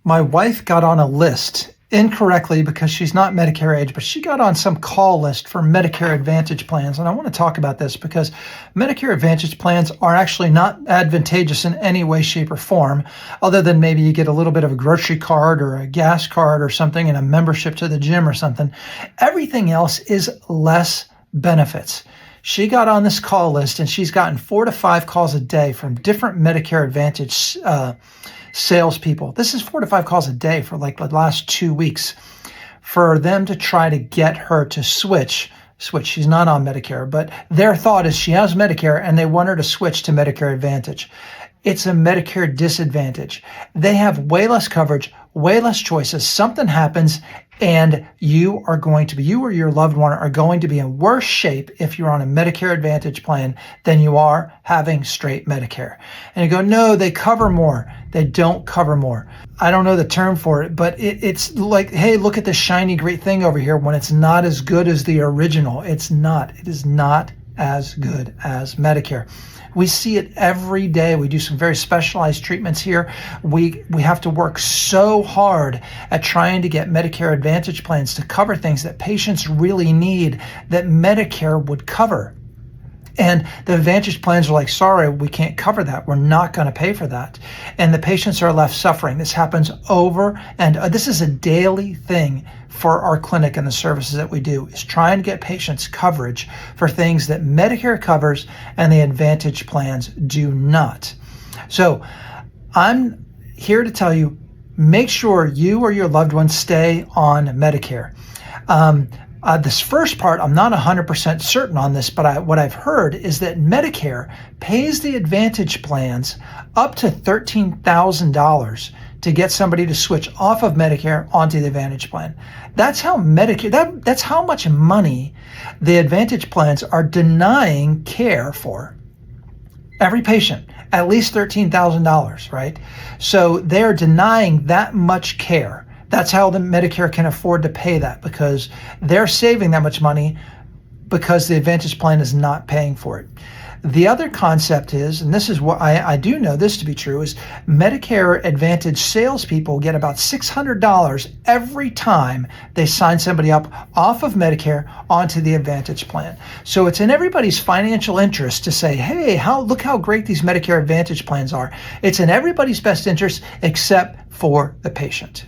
My wife got on a list incorrectly because she's not Medicare age, but she got on some call list for Medicare Advantage plans. And I want to talk about this because Medicare Advantage plans are actually not advantageous in any way, shape, or form, other than maybe you get a little bit of a grocery card or a gas card or something and a membership to the gym or something. Everything else is less benefits. She got on this call list and she's gotten 4 to 5 calls a day from different Medicare Advantage salespeople. This is 4 to 5 calls a day for like the last 2 weeks for them to try to get her to switch. She's not on Medicare, but their thought is she has Medicare and they want her to switch to Medicare Advantage. It's a Medicare disadvantage. They have way less coverage, way less choices. Something happens and you or your loved one are going to be in worse shape if you're on a Medicare Advantage plan than you are having straight Medicare. And you go, no, they cover more. They don't cover more. I don't know the term for it, but it's like, hey, look at this shiny great thing over here when it's not as good as the original. It's not. It is not as good as Medicare. We see it every day. We do some very specialized treatments here. We have to work so hard at trying to get Medicare Advantage plans to cover things that patients really need that Medicare would cover. And the Advantage plans are like, sorry, we can't cover that. We're not going to pay for that. And the patients are left suffering. This happens over and this is a daily thing for our clinic and the services that we do, is trying to get patients coverage for things that Medicare covers and the Advantage plans do not. So I'm here to tell you, make sure you or your loved ones stay on Medicare. This first part, I'm not 100% certain on this, but what I've heard is that Medicare pays the Advantage plans up to $13,000 to get somebody to switch off of Medicare onto the Advantage plan. That's how Medicare, that's how much money the Advantage plans are denying care for every patient, at least $13,000, right? So they're denying that much care. That's how the Medicare can afford to pay that, because they're saving that much money because the Advantage plan is not paying for it. The other concept is, and this is what I do know this to be true, is Medicare Advantage salespeople get about $600 every time they sign somebody up off of Medicare onto the Advantage plan. So it's in everybody's financial interest to say, hey, look how great these Medicare Advantage plans are. It's in everybody's best interest except for the patient.